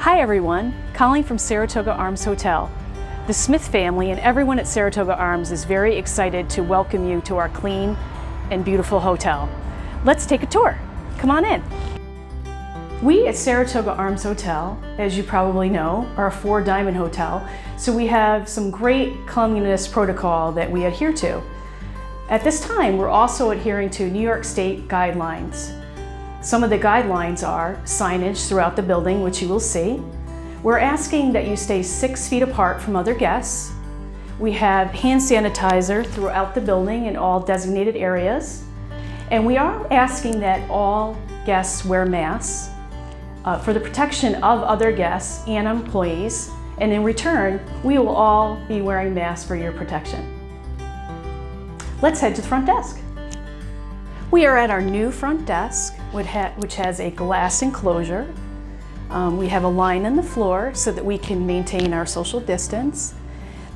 Hi everyone, Colleen from Saratoga Arms Hotel. The Smith family and everyone at Saratoga Arms is very excited to welcome you to our clean and beautiful hotel. Let's take a tour. Come on in. We at Saratoga Arms Hotel, as you probably know, are a 4-diamond hotel, so we have some great cleanliness protocol that we adhere to. At this time, we're also adhering to New York State guidelines. Some of the guidelines are signage throughout the building, which you will see. We're asking that you stay 6 feet apart from other guests. We have hand sanitizer throughout the building in all designated areas. And we are asking that all guests wear masks for the protection of other guests and employees. And in return, we will all be wearing masks for your protection. Let's head to the front desk. We are at our new front desk, which has a glass enclosure. We have a line on the floor so that we can maintain our social distance.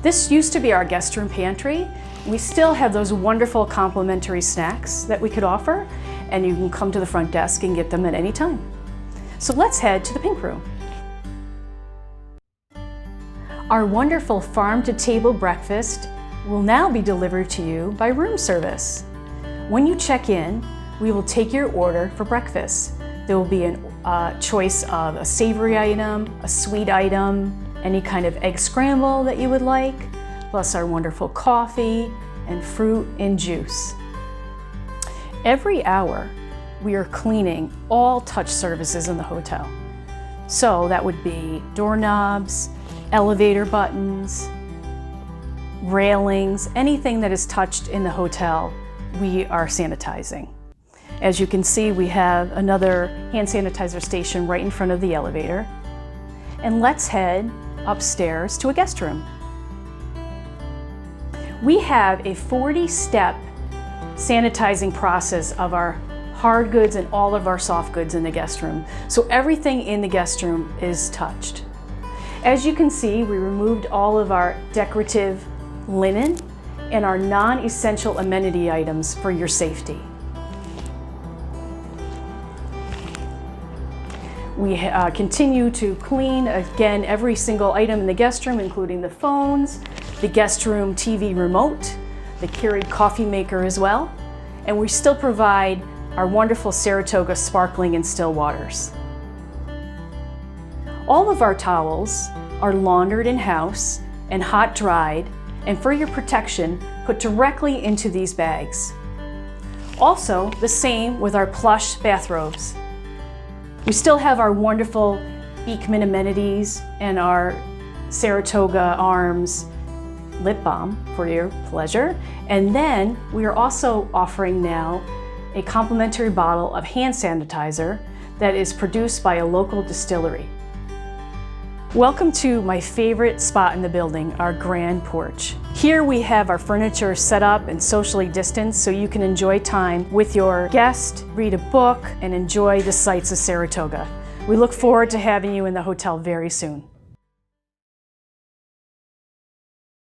This used to be our guest room pantry. We still have those wonderful complimentary snacks that we could offer, and you can come to the front desk and get them at any time. So let's head to the pink room. Our wonderful farm-to-table breakfast will now be delivered to you by room service. When you check in, we will take your order for breakfast. There will be a choice of a savory item, a sweet item, any kind of egg scramble that you would like, plus our wonderful coffee and fruit and juice. Every hour, we are cleaning all touch surfaces in the hotel. So that would be doorknobs, elevator buttons, railings, anything that is touched in the hotel, we are sanitizing. As you can see, we have another hand sanitizer station right in front of the elevator. And let's head upstairs to a guest room. We have a 40-step sanitizing process of our hard goods and all of our soft goods in the guest room. So everything in the guest room is touched. As you can see, we removed all of our decorative linen and our non-essential amenity items for your safety. We continue to clean, again, every single item in the guest room, including the phones, the guest room TV remote, the Keurig coffee maker as well. And we still provide our wonderful Saratoga sparkling and still waters. All of our towels are laundered in-house and hot dried, and for your protection, put directly into these bags. Also, the same with our plush bathrobes. We still have our wonderful Beekman amenities and our Saratoga Arms lip balm for your pleasure. And then we are also offering now a complimentary bottle of hand sanitizer that is produced by a local distillery. Welcome to my favorite spot in the building, our grand porch. Here we have our furniture set up and socially distanced so you can enjoy time with your guest, read a book, and enjoy the sights of Saratoga. We look forward to having you in the hotel very soon.